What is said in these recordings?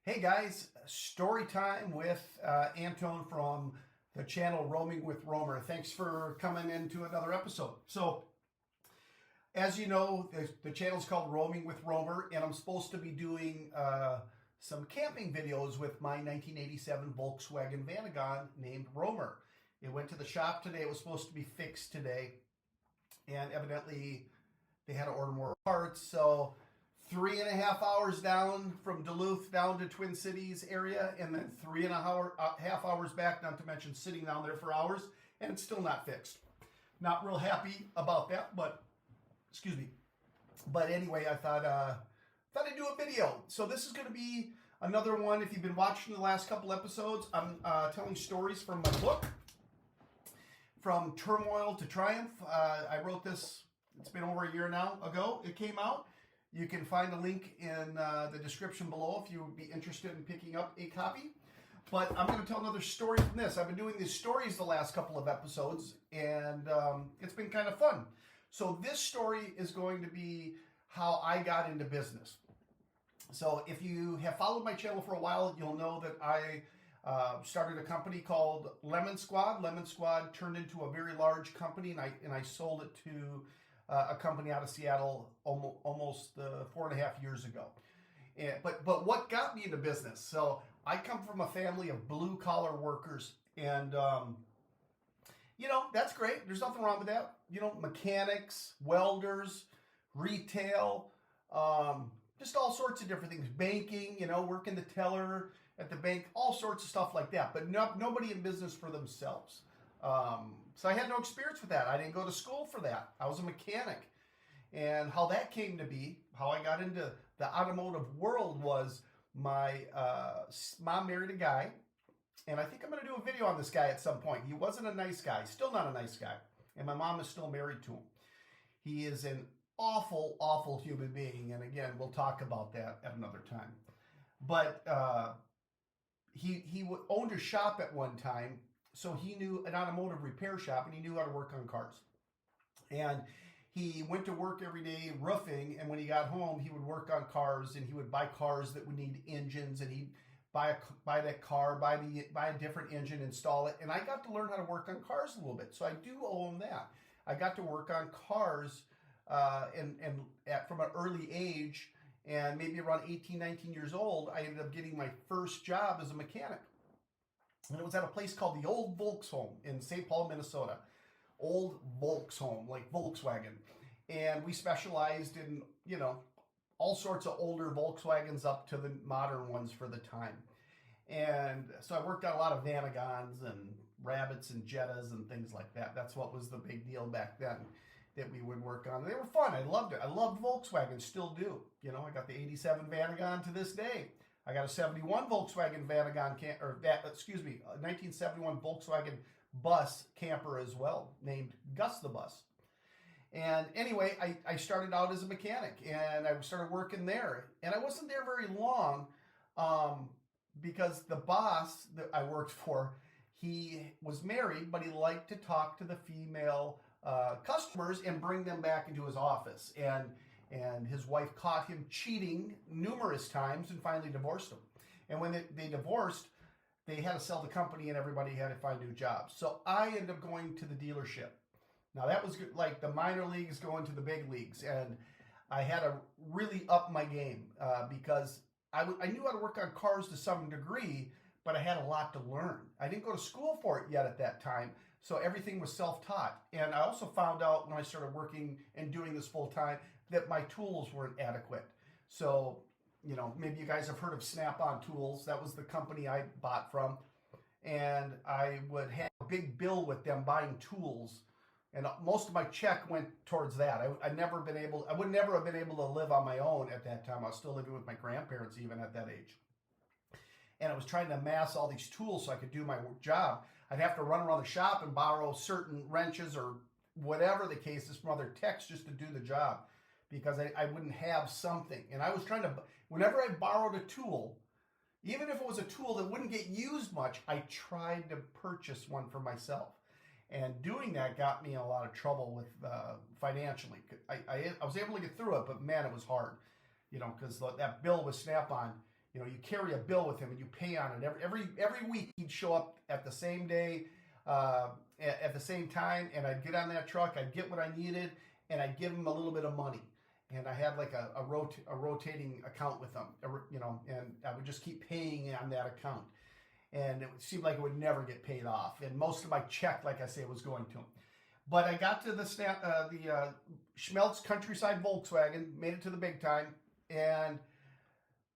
Hey guys, story time with Antone from the channel Roaming with Rohmer. Thanks for coming into another episode. So, as you know, the channel is called Roaming with Rohmer, and I'm supposed to be doing some camping videos with my 1987 Volkswagen Vanagon named Rohmer. It went to the shop today. It was supposed to be fixed today, and evidently they had to order more parts. So 3.5 hours down from Duluth down to Twin Cities area, and then 3.5 hours back, not to mention sitting down there for hours, and it's still not fixed. Not real happy about that, but excuse me. But anyway, I thought I'd do a video. So this is going to be another one. If you've been watching the last couple episodes, I'm telling stories from my book, From Turmoil to Triumph. I wrote this. It's been over a year now ago. It came out. You can find a link in the description below if you would be interested in picking up a copy. But I'm going to tell another story from this. I've been doing these stories the last couple of episodes, and it's been kind of fun. So this story is going to be how I got into business. So if you have followed my channel for a while, you'll know that I started a company called Lemon Squad. Lemon Squad turned into a very large company, and I sold it to a company out of Seattle almost 4.5 years ago. But what got me into business? So I come from a family of blue collar workers, and that's great. There's nothing wrong with that. Mechanics, welders, retail, just all sorts of different things. Banking, working the teller at the bank, all sorts of stuff like that. But nobody in business for themselves. So I had no experience with that. I didn't go to school for that. I was a mechanic. And how that came to be, how I got into the automotive world was my mom married a guy. And I think I'm going to do a video on this guy at some point. He wasn't a nice guy, still not a nice guy. And my mom is still married to him. He is an awful, awful human being. And again, we'll talk about that at another time. But he owned a shop at one time. So he knew an automotive repair shop, and he knew how to work on cars. And he went to work every day roofing, and when he got home, he would work on cars, and he would buy cars that would need engines, and he'd buy that car, buy a different engine, install it. And I got to learn how to work on cars a little bit. So I do owe him that. I got to work on cars from an early age, and maybe around 18, 19 years old, I ended up getting my first job as a mechanic. And it was at a place called the Old Volks Home in St. Paul, Minnesota. Old Volks Home, like Volkswagen. And we specialized in, all sorts of older Volkswagens up to the modern ones for the time. And so I worked on a lot of Vanagons and Rabbits and Jettas and things like that. That's what was the big deal back then that we would work on. And they were fun. I loved it. I loved Volkswagen, still do. I got the 87 Vanagon to this day. I got a 71 Volkswagen Vanagon, 1971 Volkswagen bus camper as well, named Gus the Bus. And anyway, I started out as a mechanic, and I started working there. And I wasn't there very long because the boss that I worked for, he was married, but he liked to talk to the female customers and bring them back into his office. And his wife caught him cheating numerous times and finally divorced him. And when they divorced, they had to sell the company and everybody had to find new jobs. So I ended up going to the dealership. Now that was like the minor leagues going to the big leagues. And I had to really up my game because I knew how to work on cars to some degree, but I had a lot to learn. I didn't go to school for it yet at that time. So everything was self-taught. And I also found out when I started working and doing this full time that my tools weren't adequate. So, maybe you guys have heard of Snap-on Tools. That was the company I bought from. And I would have a big bill with them buying tools. And most of my check went towards that. I would never have been able to live on my own at that time. I was still living with my grandparents even at that age. And I was trying to amass all these tools so I could do my job. I'd have to run around the shop and borrow certain wrenches or whatever the case is from other techs just to do the job, because I wouldn't have something. And I was trying to, whenever I borrowed a tool, even if it was a tool that wouldn't get used much, I tried to purchase one for myself. And doing that got me in a lot of trouble with financially. I was able to get through it, but man, it was hard. Because that bill with Snap-on, you carry a bill with him and you pay on it. Every week he'd show up at the same day, at the same time, and I'd get on that truck, I'd get what I needed, and I'd give him a little bit of money. And I had like a rotating account with him, and I would just keep paying on that account. And it seemed like it would never get paid off. And most of my check, like I say, was going to him. But I got to the Schmelz Countryside Volkswagen, made it to the big time, and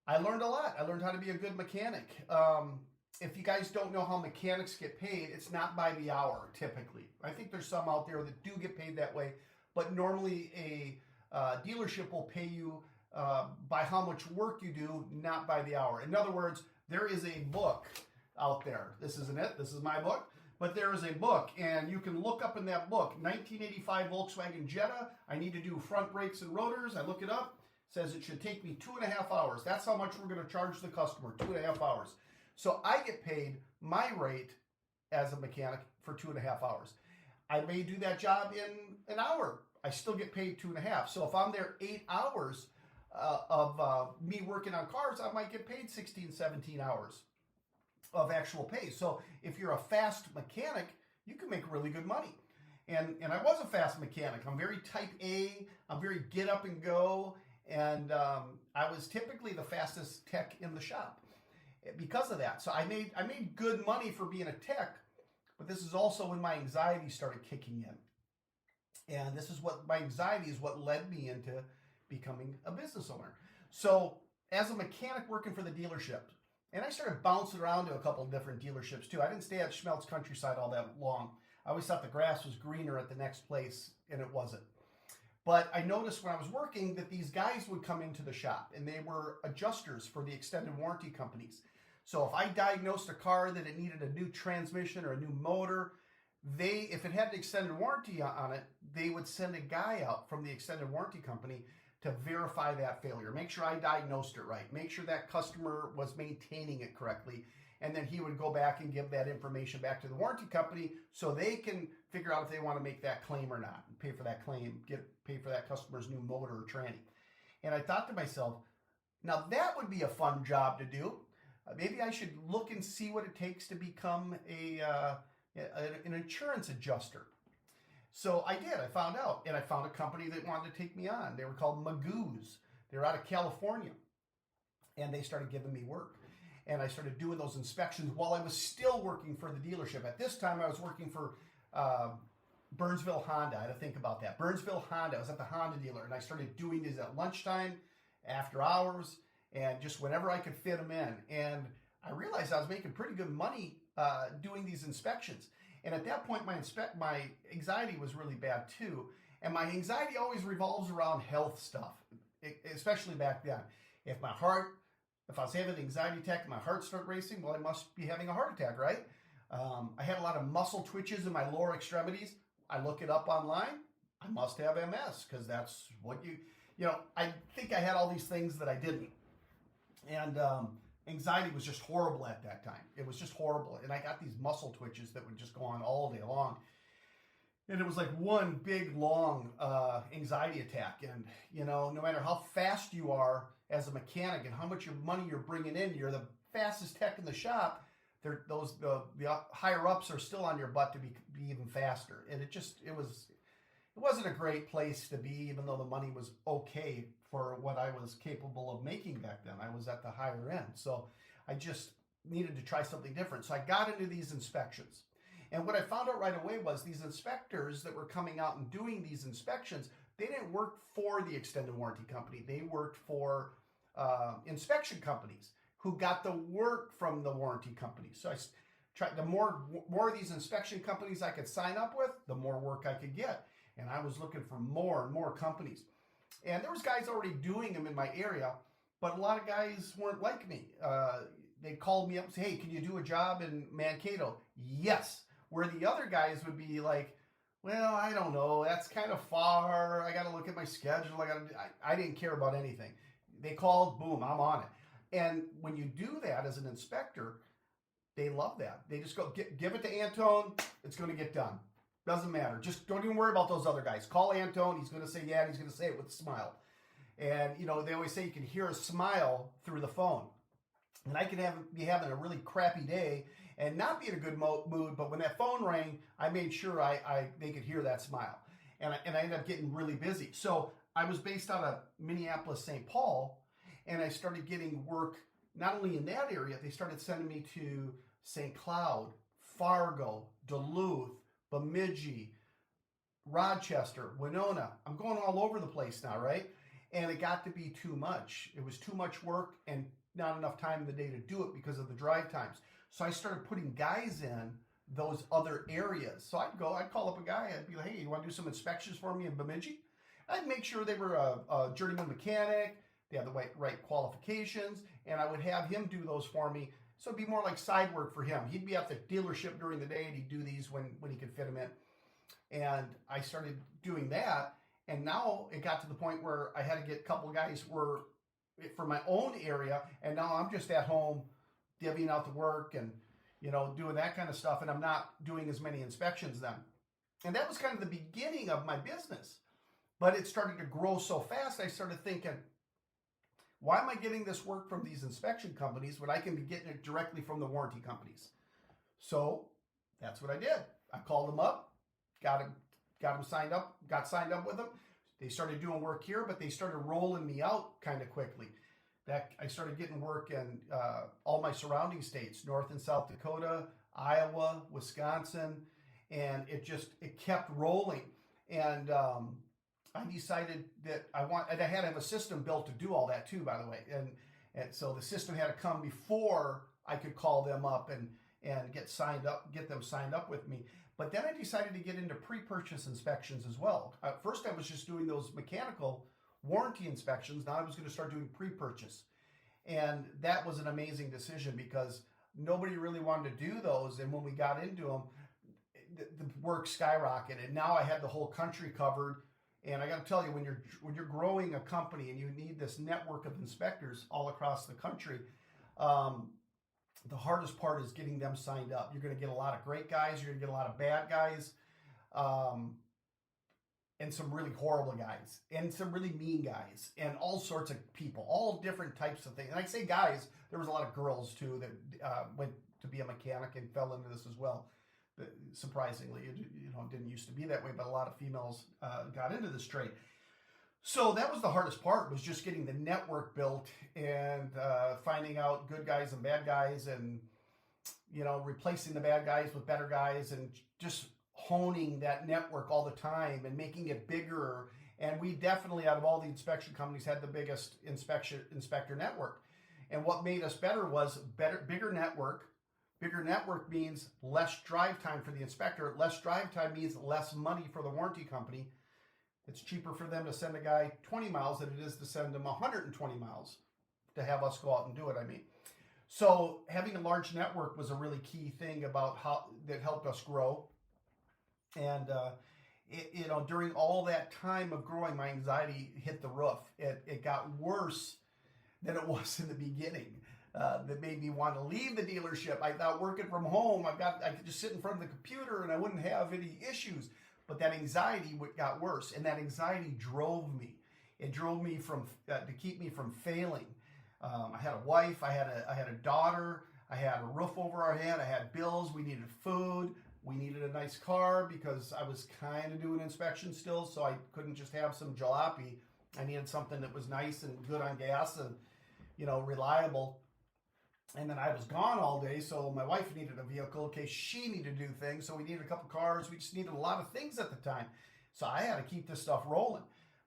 I learned a lot. I learned how to be a good mechanic. If you guys don't know how mechanics get paid, it's not by the hour, typically. I think there's some out there that do get paid that way, but normally a dealership will pay you by how much work you do, not by the hour. In other words, there is a book out there. This isn't it. This is my book. But there is a book, and you can look up in that book, 1985 Volkswagen Jetta. I need to do front brakes and rotors. I look it up. It says it should take me 2.5 hours. That's how much we're going to charge the customer, 2.5 hours. So I get paid my rate as a mechanic for 2.5 hours. I may do that job in an hour. I still get paid 2.5. So if I'm there 8 hours of me working on cars, I might get paid 16, 17 hours of actual pay. So if you're a fast mechanic, you can make really good money. And I was a fast mechanic. I'm very type A. I'm very get up and go. And I was typically the fastest tech in the shop because of that. So I made good money for being a tech, but this is also when my anxiety started kicking in. And this is what my anxiety is what led me into becoming a business owner. So as a mechanic working for the dealership, and I started bouncing around to a couple of different dealerships too. I didn't stay at Schmelz Countryside all that long. I always thought the grass was greener at the next place, and it wasn't. But I noticed when I was working that these guys would come into the shop, and they were adjusters for the extended warranty companies. So if I diagnosed a car that it needed a new transmission or a new motor, if it had an extended warranty on it, they would send a guy out from the extended warranty company to verify that failure, make sure I diagnosed it right, make sure that customer was maintaining it correctly, and then he would go back and give that information back to the warranty company so they can figure out if they want to make that claim or not, and pay for that claim, pay for that customer's new motor or tranny. And I thought to myself, now that would be a fun job to do. Maybe I should look and see what it takes to become an insurance adjuster. So I did. I found out, and I found a company that wanted to take me on. They were called Magoo's. They're out of California, and they started giving me work. And I started doing those inspections while I was still working for the dealership. At this time, I was working for Burnsville Honda. I had to think about that. Burnsville Honda. I was at the Honda dealer, and I started doing these at lunchtime, after hours, and just whenever I could fit them in. And I realized I was making pretty good money doing these inspections. And at that point, my anxiety was really bad too. And my anxiety always revolves around health stuff, especially back then. If I was having an anxiety attack and my heart started racing, well, I must be having a heart attack, right? I had a lot of muscle twitches in my lower extremities. I look it up online. I must have MS because that's what I think I had all these things that I didn't. And anxiety was just horrible at that time. It was just horrible. And I got these muscle twitches that would just go on all day long. And it was like one big, long anxiety attack. And, no matter how fast you are as a mechanic and how much money you're bringing in, you're the fastest tech in the shop. The higher ups are still on your butt to be even faster. And it wasn't a great place to be, even though the money was okay for what I was capable of making back then. I was at the higher end. So I just needed to try something different. So I got into these inspections. And what I found out right away was these inspectors that were coming out and doing these inspections, they didn't work for the extended warranty company. They worked for inspection companies who got the work from the warranty company. So I tried, the more of these inspection companies I could sign up with, the more work I could get. And I was looking for more and more companies. And there was guys already doing them in my area, but a lot of guys weren't like me. They called me up and say, hey, can you do a job in Mankato? Yes. Where the other guys would be like, well, I don't know. That's kind of far. I got to look at my schedule. I didn't care about anything. They called, boom, I'm on it. And when you do that as an inspector, they love that. They just go, give it to Antone. It's going to get done. Doesn't matter. Just don't even worry about those other guys. Call Antone. He's going to say yeah, and he's going to say it with a smile. And, they always say you can hear a smile through the phone. And I could be having a really crappy day and not be in a good mood, but when that phone rang, I made sure they could hear that smile. And I ended up getting really busy. So I was based out of Minneapolis, St. Paul, and I started getting work not only in that area, they started sending me to St. Cloud, Fargo, Duluth, Bemidji, Rochester, Winona. I'm going all over the place now, right? And it got to be too much. It was too much work and not enough time in the day to do it because of the drive times. So I started putting guys in those other areas. So I'd call up a guy, I'd be like, hey, you want to do some inspections for me in Bemidji? I'd make sure they were a journeyman mechanic, they had the right qualifications, and I would have him do those for me. So it'd be more like side work for him. He'd be at the dealership during the day, and he'd do these when he could fit them in. And I started doing that, and now it got to the point where I had to get a couple of guys for my own area, and now I'm just at home divvying out the work and doing that kind of stuff, and I'm not doing as many inspections then. And that was kind of the beginning of my business. But it started to grow so fast, I started thinking, why am I getting this work from these inspection companies when I can be getting it directly from the warranty companies? So that's what I did. I called them up, got them signed up, got signed up with them. They started doing work here, but they started rolling me out kind of quickly. I started getting work in all my surrounding states, North and South Dakota, Iowa, Wisconsin, and it kept rolling. And I decided that and I had to have a system built to do all that too, by the way. And so the system had to come before I could call them up and get them signed up with me. But then I decided to get into pre-purchase inspections as well. At first I was just doing those mechanical warranty inspections. Now I was going to start doing pre-purchase. And that was an amazing decision because nobody really wanted to do those. And when we got into them, the work skyrocketed. Now I had the whole country covered. And I got to tell you, when you're growing a company and you need this network of inspectors all across the country, the hardest part is getting them signed up. You're going to get a lot of great guys. You're going to get a lot of bad guys, and some really horrible guys, and some really mean guys, and all sorts of people, all different types of things. And I say guys, there was a lot of girls too that went to be a mechanic and fell into this as well. Surprisingly, it didn't used to be that way, but a lot of females got into this trade. So that was the hardest part, was just getting the network built and finding out good guys and bad guys, and replacing the bad guys with better guys, and just honing that network all the time and making it bigger. And we definitely, out of all the inspection companies, had the biggest inspector network. And what made us better was bigger network. Bigger network means less drive time for the inspector. Less drive time means less money for the warranty company. It's cheaper for them to send a guy 20 miles than it is to send them 120 miles to have us go out and do it, So having a large network was a really key thing about how that helped us grow. And, during all that time of growing, my anxiety hit the roof. It got worse than it was in the beginning. That made me want to leave the dealership. I thought working from home, I could just sit in front of the computer and I wouldn't have any issues. But that anxiety got worse, and that anxiety drove me. It drove me to keep me from failing. I had a wife, I had a daughter, I had a roof over our head, I had bills, we needed food, we needed a nice car because I was kind of doing inspections still, so I couldn't just have some jalopy. I needed something that was nice and good on gas and reliable. And then I was gone all day, so my wife needed a vehicle in case she needed to do things. So we needed a couple cars. We just needed a lot of things at the time. So I had to keep this stuff rolling.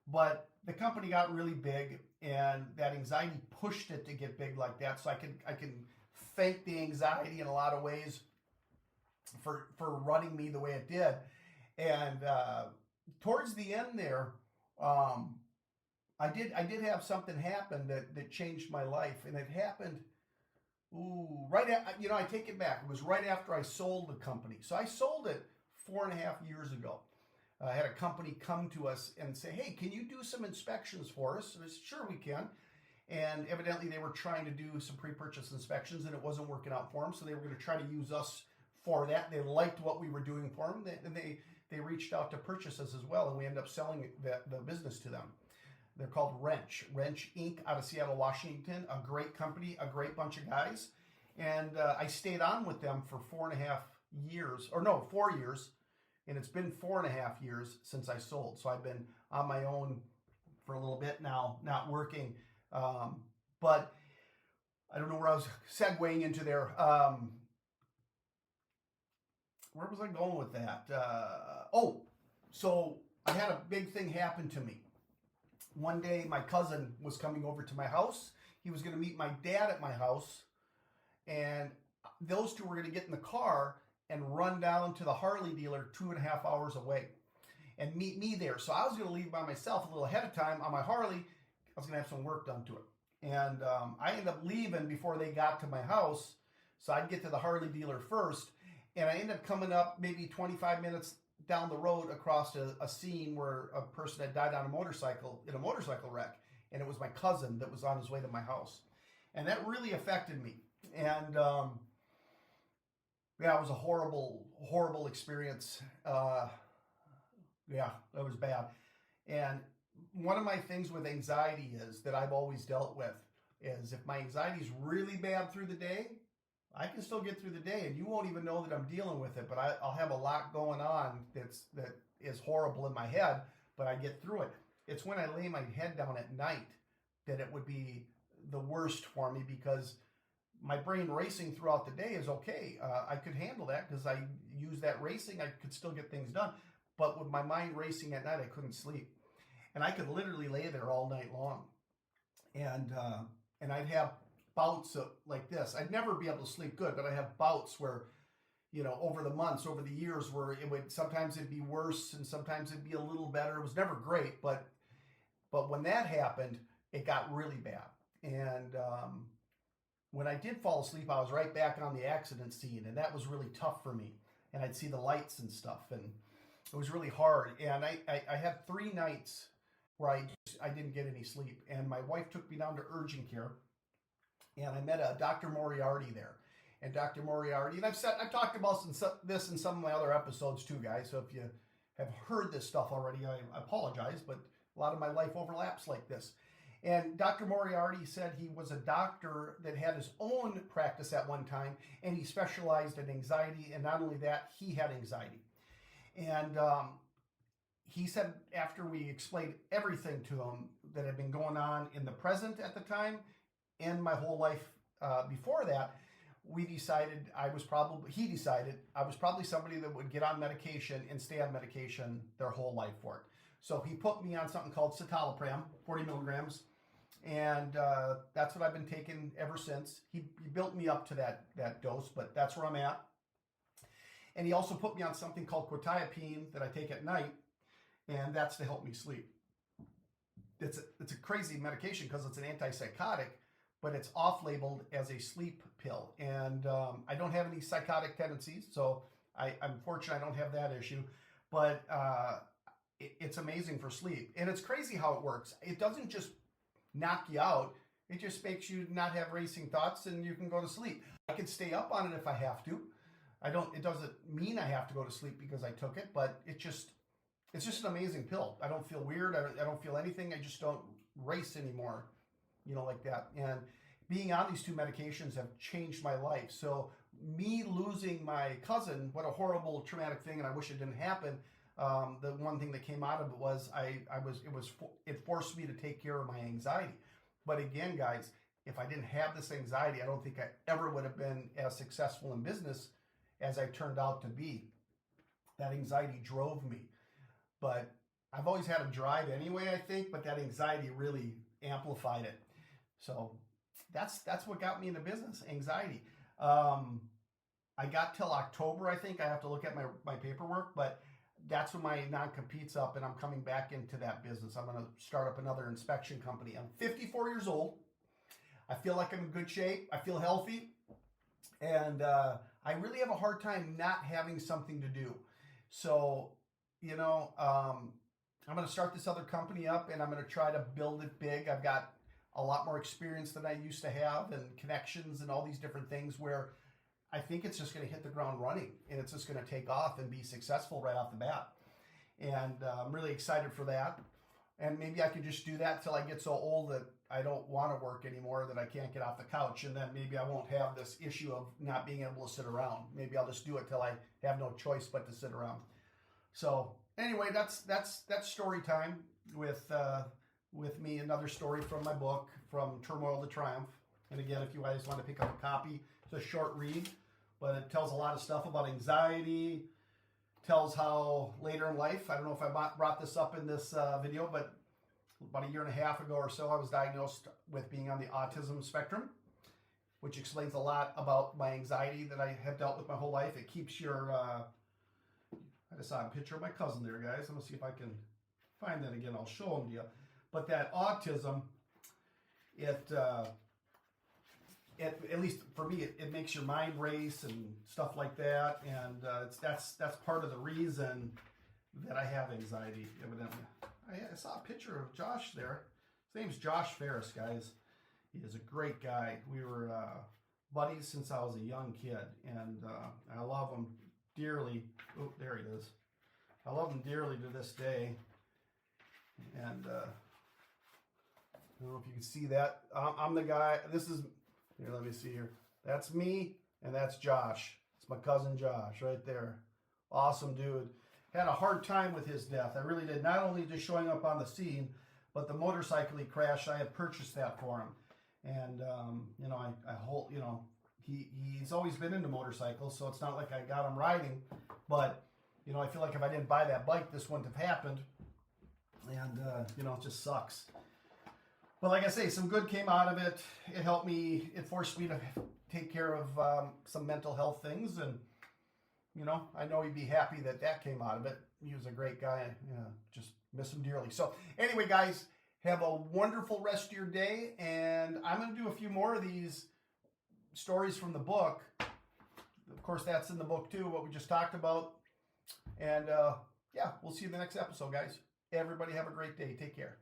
But the company got really big, and that anxiety pushed it to get big like that. So I can thank the anxiety in a lot of ways for running me the way it did. And towards the end there, I did have something happen that changed my life, and it happened. I take it back. It was right after I sold the company. So I sold it 4.5 years ago. I had a company come to us and say, hey, can you do some inspections for us? And I said, sure, we can. And evidently they were trying to do some pre-purchase inspections, and it wasn't working out for them. So they were going to try to use us for that. They liked what we were doing for them, and they reached out to purchase us as well, and we ended up selling the business to them. They're called Wrench Inc. out of Seattle, Washington. A great company, a great bunch of guys. And I stayed on with them for 4.5 years, or no, 4 years. And it's been 4.5 years since I sold. So I've been on my own for a little bit now, not working. But I don't know where I was segueing into there. Where was I going with that? So I had a big thing happen to me. One day, my cousin was coming over to my house. He was going to meet my dad at my house, and those two were going to get in the car and run down to the Harley dealer 2.5 hours away and meet me there. So I was going to leave by myself a little ahead of time on my Harley. I was going to have some work done to it. And I ended up leaving before they got to my house, so I'd get to the Harley dealer first. And I ended up coming up maybe 25 minutes down the road across a scene where a person had died on a motorcycle in a motorcycle wreck. And it was my cousin that was on his way to my house. And that really affected me. And yeah, it was a horrible, horrible experience. Yeah, that was bad. And one of my things with anxiety is that I've always dealt with is if my anxiety is really bad through the day, I can still get through the day and you won't even know that I'm dealing with it, but I'll have a lot going on that is horrible in my head, but I get through it. It's when I lay my head down at night that it would be the worst for me because my brain racing throughout the day is okay. I could handle that because I use that racing. I could still get things done. But with my mind racing at night, I couldn't sleep. And I could literally lay there all night long. And I'd have bouts like this. I'd never be able to sleep good, but I have bouts where, you know, over the months, over the years, where sometimes it'd be worse and sometimes it'd be a little better. It was never great, but when that happened, it got really bad. And when I did fall asleep, I was right back on the accident scene, and that was really tough for me. And I'd see the lights and stuff, and it was really hard. And I had 3 nights where I didn't get any sleep, and my wife took me down to urgent care. And I met a Dr. Moriarty there. And Dr. Moriarty, and I've talked about this in some of my other episodes too, guys. So if you have heard this stuff already, I apologize, but a lot of my life overlaps like this. And Dr. Moriarty said he was a doctor that had his own practice at one time, and he specialized in anxiety. And not only that, he had anxiety. And he said after we explained everything to him that had been going on in the present at the time, and my whole life before that, he decided I was probably somebody that would get on medication and stay on medication their whole life for it. So he put me on something called citalopram, 40 milligrams, and that's what I've been taking ever since. He built me up to that dose, but that's where I'm at. And he also put me on something called quetiapine that I take at night, and that's to help me sleep. It's a crazy medication because it's an antipsychotic, but it's off-labeled as a sleep pill. And I don't have any psychotic tendencies, so I'm fortunate I don't have that issue. But it's amazing for sleep. And it's crazy how it works. It doesn't just knock you out. It just makes you not have racing thoughts and you can go to sleep. I can stay up on it if I have to. It doesn't mean I have to go to sleep because I took it, but it's just an amazing pill. I don't feel weird. I don't feel anything. I just don't race anymore, you know, like that. And being on these 2 medications have changed my life. So me losing my cousin, what a horrible traumatic thing, and I wish it didn't happen. The one thing that came out of it was it forced me to take care of my anxiety. But again, guys, if I didn't have this anxiety, I don't think I ever would have been as successful in business as I turned out to be. That anxiety drove me. But I've always had a drive anyway, I think, but that anxiety really amplified it. So that's what got me into business, anxiety. I got till October, I think. I have to look at my paperwork, but that's when my non-compete's up and I'm coming back into that business. I'm going to start up another inspection company. I'm 54 years old. I feel like I'm in good shape. I feel healthy. And I really have a hard time not having something to do. So, you know, I'm going to start this other company up and I'm going to try to build it big. I've got a lot more experience than I used to have and connections and all these different things where I think it's just going to hit the ground running and it's just going to take off and be successful right off the bat. And I'm really excited for that. And maybe I could just do that till I get so old that I don't want to work anymore, that I can't get off the couch. And then maybe I won't have this issue of not being able to sit around. Maybe I'll just do it till I have no choice but to sit around. So anyway, that's story time with me. Another story from my book, From Turmoil to Triumph. And again, if you guys want to pick up a copy, it's a short read, but it tells a lot of stuff about anxiety, tells how later in life, I don't know if I brought this up in this video, but about 1.5 years ago or so, I was diagnosed with being on the autism spectrum, which explains a lot about my anxiety that I have dealt with my whole life. It keeps your, I just saw a picture of my cousin there, guys. I'm going to see if I can find that again. I'll show them to you. But that autism, at least for me, it makes your mind race and stuff like that, and that's part of the reason that I have anxiety, evidently. I saw a picture of Josh there. His name's Josh Ferris, guys. He is a great guy. We were buddies since I was a young kid, and I love him dearly. Oh, there he is. I love him dearly to this day, and I don't know if you can see that. I'm the guy. This is... Here, let me see here. That's me, and that's Josh. It's my cousin Josh right there. Awesome dude. Had a hard time with his death. I really did. Not only just showing up on the scene, but the motorcycle he crashed, I had purchased that for him. And, you know, I hold, you know, he's always been into motorcycles, so it's not like I got him riding. But, you know, I feel like if I didn't buy that bike, this wouldn't have happened. And, you know, it just sucks. But like I say, some good came out of it. It helped me, it forced me to take care of some mental health things. And, you know, I know he'd be happy that that came out of it. He was a great guy. Just miss him dearly. So anyway, guys, have a wonderful rest of your day. And I'm going to do a few more of these stories from the book. Of course, that's in the book too, what we just talked about. And yeah, we'll see you in the next episode, guys. Everybody have a great day. Take care.